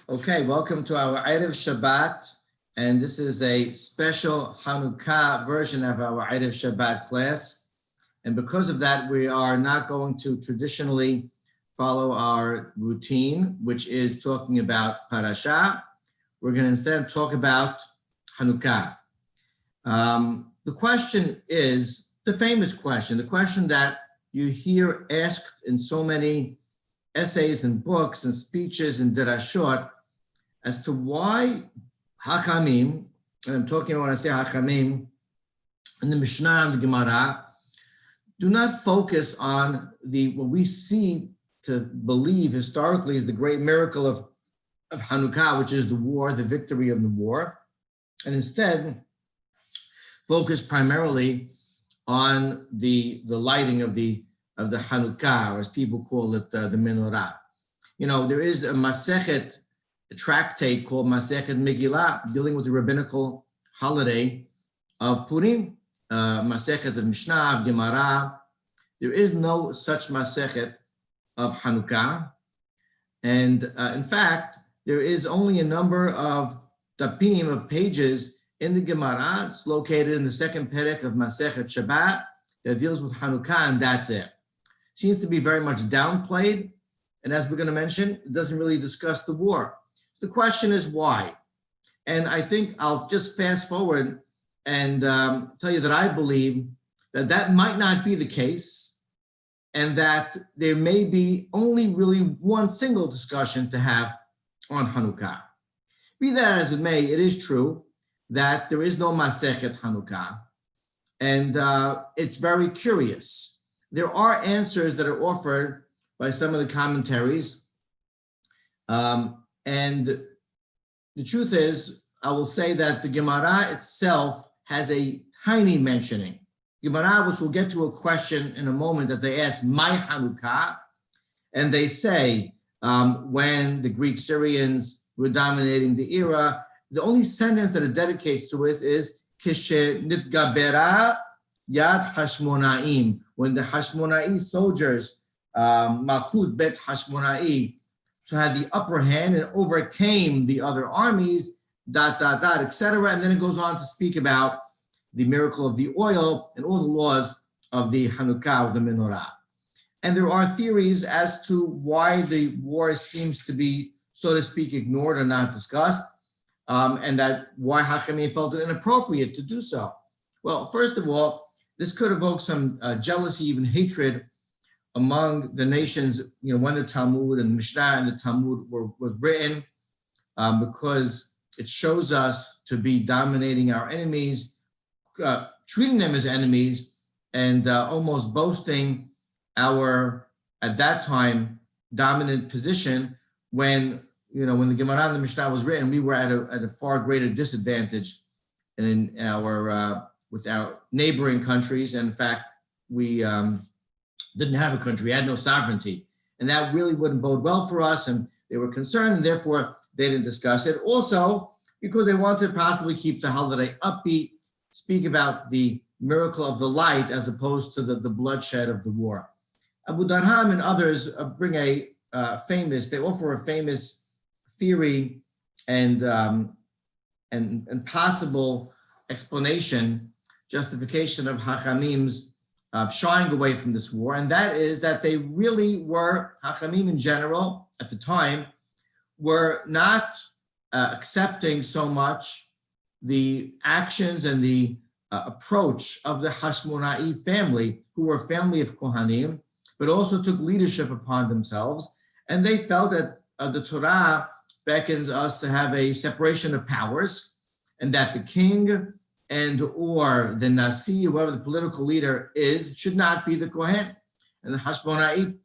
Okay, welcome to our Erev Shabbat, and this is a special Hanukkah version of our Erev Shabbat class. And because of that, we are not going to traditionally follow our routine, which is talking about Parasha. We're going to instead talk about Hanukkah. The question is the famous question, the question that you hear asked in so many essays and books and speeches and derashot, as to why Hachamim, and I'm talking when I say Hachamim, in the Mishnah and the Gemara, do not focus on what we see to believe historically is the great miracle of Hanukkah, which is the war, the victory of the war, and instead focus primarily on the lighting of the Hanukkah, or as people call it, the menorah. You know, there is a Masechet, a tractate called Masechet Megillah, dealing with the rabbinical holiday of Purim, Masechet of Mishnah, of Gemara. There is no such Masechet of Hanukkah. And in fact, there is only a number of dapim, of pages in the Gemara. It's located in the second perek of Masechet Shabbat that deals with Hanukkah, and that's it. Seems to be very much downplayed. And as we're going to mention, it doesn't really discuss the war. The question is why? And I think I'll just fast forward and tell you that I believe that might not be the case, and that there may be only really one single discussion to have on Hanukkah. Be that as it may, it is true that there is no Masechet Hanukkah, and it's very curious. There are answers that are offered by some of the commentaries, and the truth is, I will say that the Gemara itself has a tiny mentioning. Gemara, which we'll get to a question in a moment that they ask, my Hanukkah, and they say, when the Greek Syrians were dominating the era, the only sentence that it dedicates to it is, Kishe nitgabera yad Hashmonaim, when the Hashmonai soldiers, Malchut Bet Hashmonai, so had the upper hand and overcame the other armies, etc. And then it goes on to speak about the miracle of the oil and all the laws of the Hanukkah, of the menorah. And there are theories as to why the war seems to be, so to speak, ignored or not discussed, and that why Hachamim felt it inappropriate to do so. Well, first of all, this could evoke some jealousy, even hatred among the nations, when the Talmud and the Mishnah and the Talmud was written, because it shows us to be dominating our enemies, treating them as enemies, and almost boasting our, at that time, dominant position when the Gemara and the Mishnah was written, we were at a far greater disadvantage in our with our neighboring countries. And in fact, we didn't have a country, we had no sovereignty. And that really wouldn't bode well for us, and they were concerned, and therefore they didn't discuss it. Also, because they wanted to possibly keep the holiday upbeat, speak about the miracle of the light as opposed to the bloodshed of the war. Abu Darham and others bring they offer a famous theory and possible explanation, justification of Hachamim's shying away from this war, and that is that they really were, Hachamim in general at the time, were not accepting so much the actions and the approach of the Hashmonai family, who were a family of Kohanim, but also took leadership upon themselves, and they felt that the Torah beckons us to have a separation of powers, and that the king and or the Nasi, whoever the political leader is, should not be the Kohen. And the Hashmonai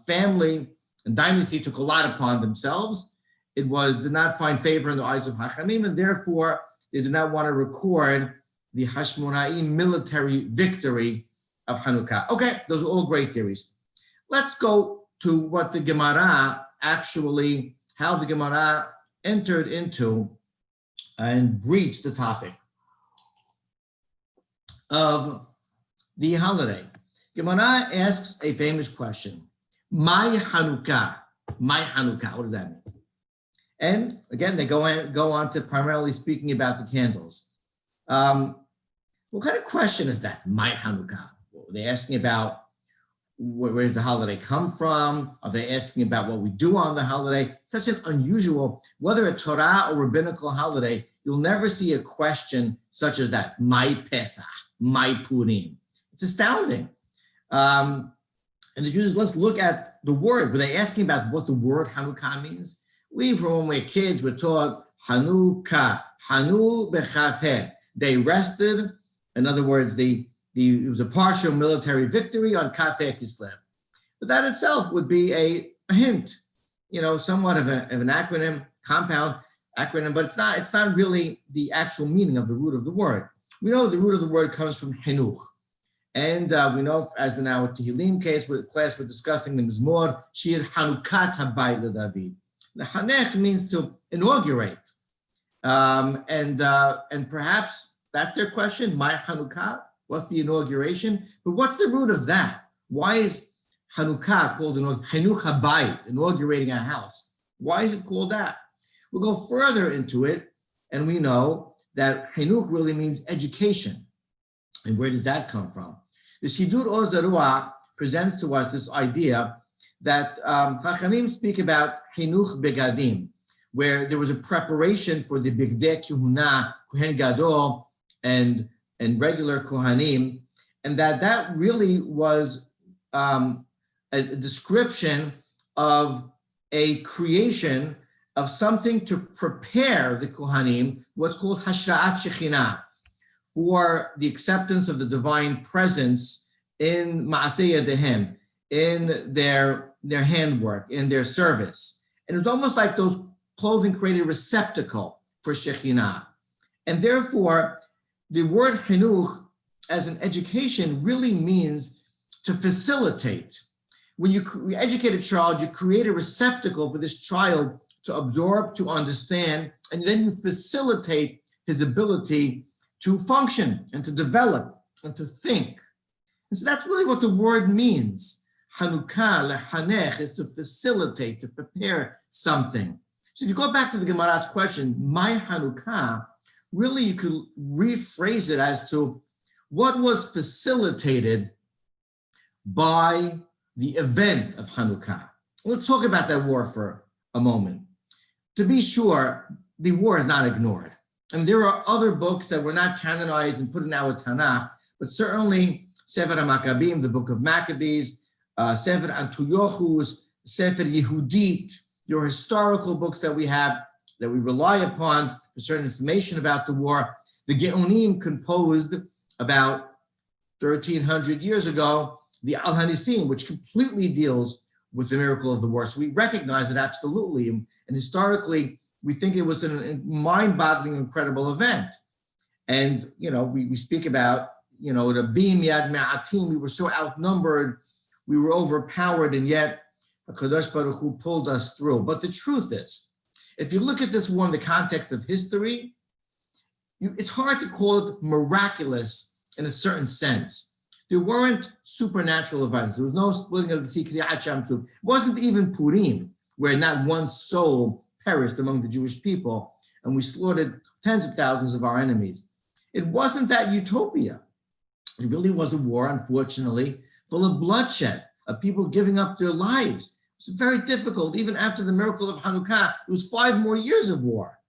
family and dynasty took a lot upon themselves. It did not find favor in the eyes of Hachamim, and therefore they did not want to record the Hashmonai military victory of Hanukkah. Okay, those are all great theories. Let's go to what the Gemara actually, how the Gemara entered into and breached the topic of the holiday. Gemara asks a famous question. My Hanukkah. What does that mean? And again, they go on to primarily speaking about the candles. What kind of question is that? My Hanukkah. Are they asking about where does the holiday come from? Are they asking about what we do on the holiday? Such an unusual, whether a Torah or rabbinical holiday, you'll never see a question such as that. My Pesach, my Purim. It's astounding. And the Jews, let's look at the word. Were they asking about what the word Hanukkah means? We, from when we were kids, were taught Hanukkah, Hanu b'chavhe. They rested. In other words, it was a partial military victory on Kafeh Kislev. But that itself would be a hint, somewhat of an acronym, compound acronym, but it's not really the actual meaning of the root of the word. We know the root of the word comes from Chinuch. And we know, as in our Tehillim class, we're discussing the Mizmor, Shir Hanukkah Habayit LeDavid. The Hanech means to inaugurate. And perhaps that's their question, my Hanukkah, what's the inauguration? But what's the root of that? Why is Hanukkah called Chinuch Habayit, inaugurating a house? Why is it called that? We'll go further into it, and we know that Chinuch really means education. And where does that come from? The Sidur Oz Ruach presents to us this idea that Hachamim speak about Chinuch Begadim, where there was a preparation for the Bigdei Kehuna, Kohen Gadol, and regular Kohanim, and that really was a description of a creation of something to prepare the Kohanim, what's called Hashra'at Shekhinah, for the acceptance of the divine presence in Ma'aseh Yadehem, in their handwork, in their service. And it was almost like those clothing created a receptacle for Shekhinah. And therefore, the word Chinuch as an education really means to facilitate. When you educate a child, you create a receptacle for this child to absorb, to understand, and then you facilitate his ability to function and to develop and to think. And so that's really what the word means. Hanukkah, lehanech, is to facilitate, to prepare something. So if you go back to the Gemara's question, my Hanukkah, really you could rephrase it as to what was facilitated by the event of Hanukkah. Let's talk about that war for a moment. To be sure, the war is not ignored. I mean, there are other books that were not canonized and put in our Tanakh, but certainly Sefer HaMaccabim, the book of Maccabees, Sefer Antiochus, Sefer Yehudit, your historical books that we have, that we rely upon for certain information about the war. The Geonim composed about 1,300 years ago, the Al-Hanisim, which completely deals with the miracle of the war. So we recognize it absolutely. And historically, we think it was a mind-boggling, incredible event. And, we speak about, the Rabim Yad Me'atim, we were so outnumbered, we were overpowered, and yet HaKadosh Baruch Hu pulled us through. But the truth is, if you look at this war in the context of history, it's hard to call it miraculous in a certain sense. There weren't supernatural events. There was no splitting of the sea, Kriyat Shamsuf. It wasn't even Purim, where not one soul perished among the Jewish people, and we slaughtered tens of thousands of our enemies. It wasn't that utopia. It really was a war, unfortunately, full of bloodshed, of people giving up their lives. It was very difficult. Even after the miracle of Hanukkah, it was 5 more years of war.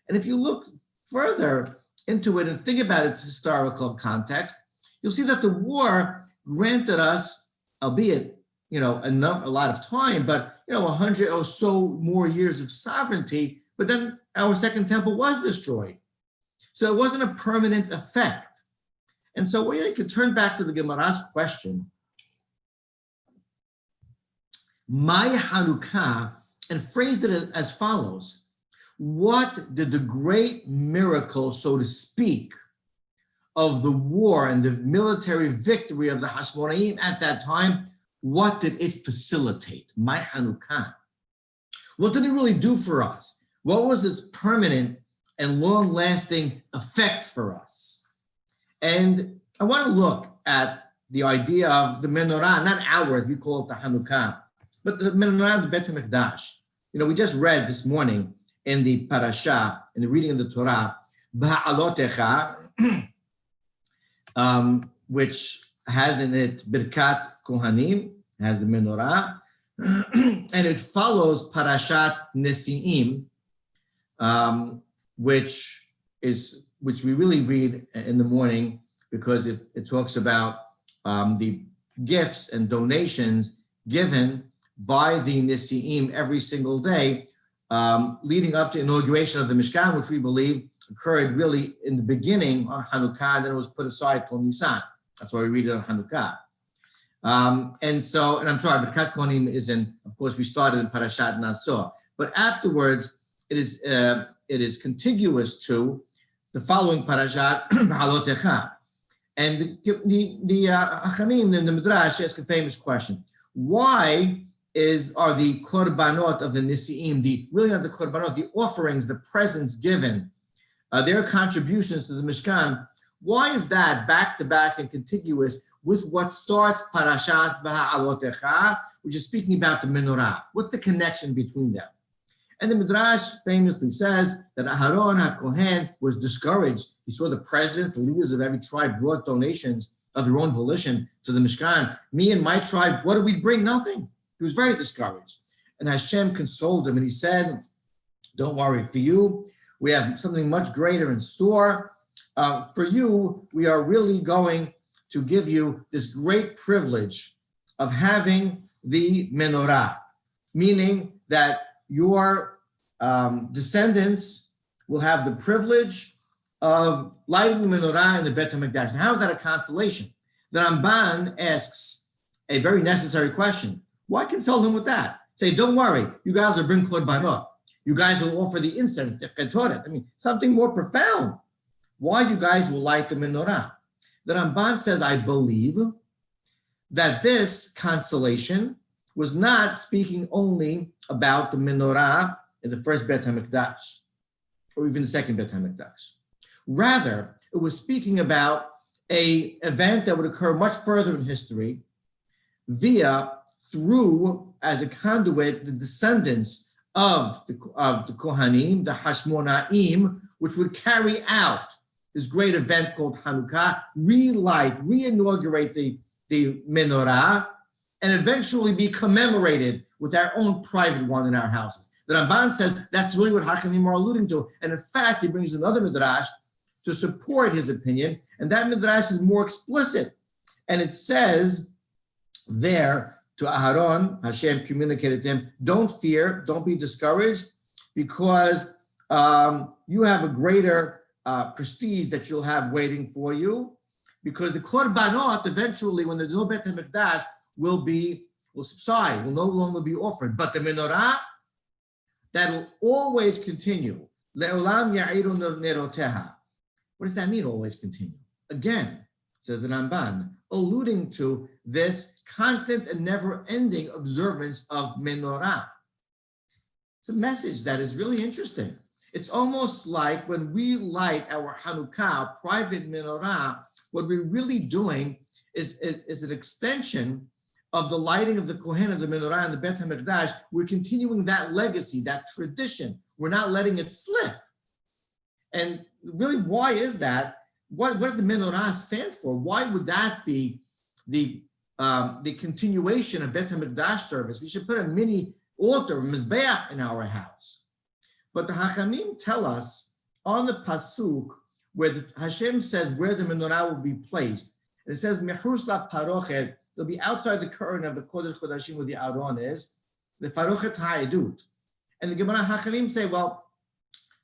And if you look further into it and think about its historical context, you'll see that the war granted us, albeit, a lot of time, but, 100 or so more years of sovereignty, but then our second temple was destroyed. So it wasn't a permanent effect. And so we could turn back to the Gemara's question, my Hanukkah, and phrased it as follows. What did the great miracle, so to speak, of the war and the military victory of the Hashmonaim at that time, what did it facilitate? My Hanukkah. What did it really do for us? What was its permanent and long-lasting effect for us? And I want to look at the idea of the menorah, not ours, we call it the Hanukkah, but the menorah of the Bet HaMikdash. We just read this morning in the Parasha, in the reading of the Torah, Ba'alotecha, which has in it Birkat Kohanim, has the menorah, and it follows Parashat Nesi'im, which we really read in the morning because it talks about the gifts and donations given by the Nesi'im every single day, leading up to inauguration of the Mishkan, which we believe occurred really in the beginning on Hanukkah, and then it was put aside till Nisan. That's why we read it on Hanukkah. And I'm sorry, Birkat Kohanim is of course, we started in Parashat Naso, but afterwards it is contiguous to the following Parashat Halotecha. And the Achamim in the Midrash ask a famous question: why are the korbanot of the Nisi'im, really not the korbanot, the offerings, the presents given, their contributions to the Mishkan, why is that back to back and contiguous with what starts Parashat Ba'alotecha, which is speaking about the menorah? What's the connection between them? And the Midrash famously says that Aharon HaKohen was discouraged. He saw the presidents, the leaders of every tribe brought donations of their own volition to the Mishkan. Me and my tribe, what do we bring? Nothing. He was very discouraged. And Hashem consoled him and he said, don't worry, for you, we have something much greater in store. For you, we are really going to give you this great privilege of having the menorah, meaning that your descendants will have the privilege of lighting the menorah in the Bet HaMikdash. Now, how is that a consolation? The Ramban asks a very necessary question. Why console him with that? Say, don't worry, you guys will bring korbanot. You guys will offer the incense, the ketoret. Something more profound. Why you guys will light the menorah? The Ramban says, I believe that this consolation was not speaking only about the menorah in the first Bet HaMikdash, or even the second Bet HaMikdash. Rather, it was speaking about an event that would occur much further in history through, as a conduit, the descendants of the Kohanim, the Hashmonaim, which would carry out this great event called Hanukkah, re-inaugurate the menorah, and eventually be commemorated with our own private one in our houses. The Ramban says that's really what Hachamim are alluding to. And in fact, he brings another midrash to support his opinion, and that midrash is more explicit. And it says there to Aharon, Hashem communicated to him, don't fear, don't be discouraged, because you have a greater prestige that you'll have waiting for you, because the korbanot eventually, when there's no Bet HaMikdash, will subside, will no longer be offered. But the menorah, that will always continue. Le'olam ya'iru neroteha. What does that mean, always continue? Again, says the Ramban, alluding to this constant and never-ending observance of menorah. It's a message that is really interesting. It's almost like when we light our Hanukkah, private menorah, what we're really doing is an extension of the lighting of the Kohen of the menorah and the Bet HaMikdash. We're continuing that legacy, that tradition. We're not letting it slip. And really, why is that? What does the menorah stand for? Why would that be the continuation of Bet HaMikdash service? We should put a mini altar, mizbeach, in our house. But the Hachamim tell us on the pasuk where Hashem says where the menorah will be placed. And it says mechus la parochet. It'll be outside the curtain of the Kodesh Kodashim where the Aron is, the Farochet Ha'edut. And the Gemara Hachamim say, well,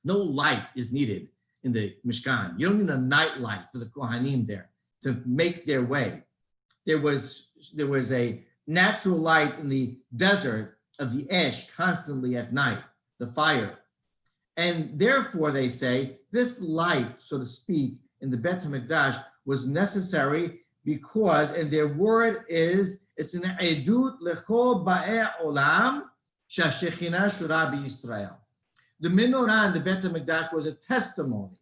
no light is needed in the Mishkan. You don't need a night light for the Kohanim there to make their way. There was a natural light in the desert of the Esh constantly at night, the fire. And therefore, they say, this light, so to speak, in the Bet HaMikdash was necessary because, and their word is, it's an edut lechol ba'e olam sha'shechina shura b'Yisrael. The menorah in the Bet HaMikdash was a testimony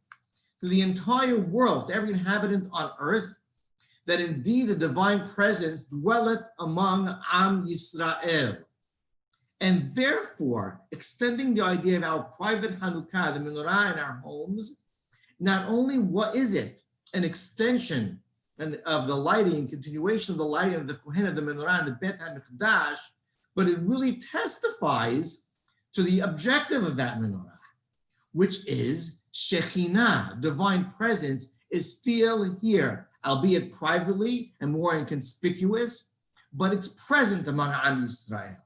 to the entire world, to every inhabitant on earth, that indeed the divine presence dwelleth among Am Yisrael. And therefore, extending the idea of our private Hanukkah, the menorah in our homes, not only what is it an extension of the lighting and continuation of the lighting of the Kohen of the menorah and the Bet HaMikdash, but it really testifies to the objective of that menorah, which is Shekhinah, divine presence, is still here, albeit privately and more inconspicuous, but it's present among Am Yisrael.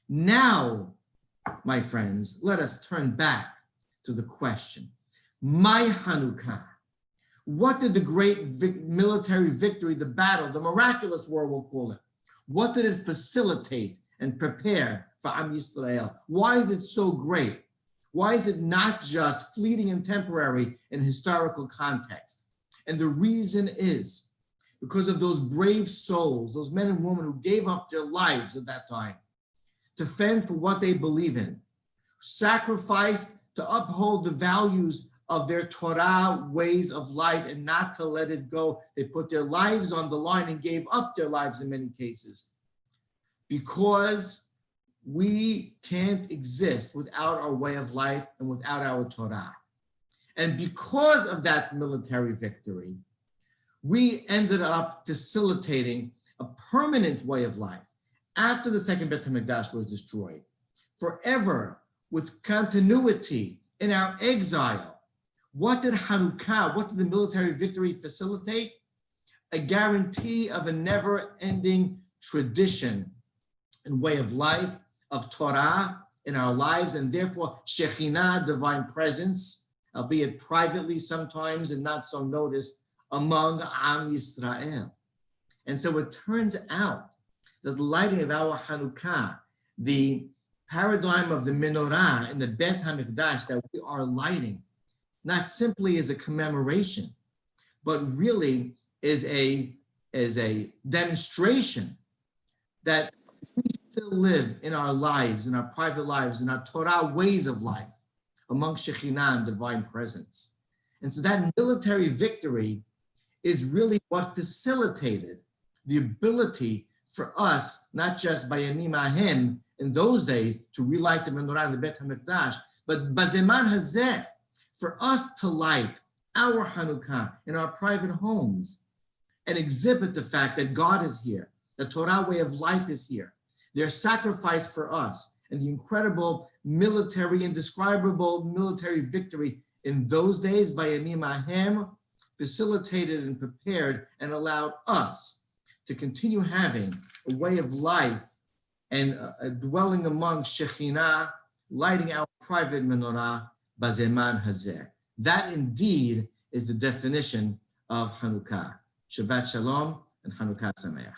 Now, my friends, let us turn back to the question, my Hanukkah. What did the great military victory, the battle, the miraculous war, we'll call it, what did it facilitate and prepare for Am Yisrael? Why is it so great? Why is it not just fleeting and temporary in historical context? And the reason is because of those brave souls, those men and women who gave up their lives at that time to fend for what they believe in, sacrificed to uphold the values of their Torah ways of life and not to let it go. They put their lives on the line and gave up their lives in many cases, because we can't exist without our way of life and without our Torah. And because of that military victory, we ended up facilitating a permanent way of life after the second Bet HaMikdash was destroyed, forever, with continuity in our exile. What did Hanukkah, what did the military victory facilitate? A guarantee of a never-ending tradition and way of life of Torah in our lives, and therefore Shekhinah, divine presence, albeit privately sometimes and not so noticed, among Am Yisrael. And so it turns out that the lighting of our Hanukkah, the paradigm of the menorah in the Bet HaMikdash that we are lighting, not simply as a commemoration, but really is a demonstration that we still live in our lives, in our private lives, in our Torah ways of life, among Shekhinah and divine presence. And so that military victory is really what facilitated the ability for us, not just by Yamim Ahem in those days, to relight the menorah in the Bet HaMikdash, but Bazeman Hazeh, for us to light our Hanukkah in our private homes and exhibit the fact that God is here, the Torah way of life is here, their sacrifice for us, and the incredible military, indescribable military victory in those days by Yamim Ahem facilitated and prepared and allowed us to continue having a way of life and dwelling among Shekhinah, lighting our private menorah, Bazeman Hazeh. That indeed is the definition of Hanukkah. Shabbat Shalom and Hanukkah Sameach.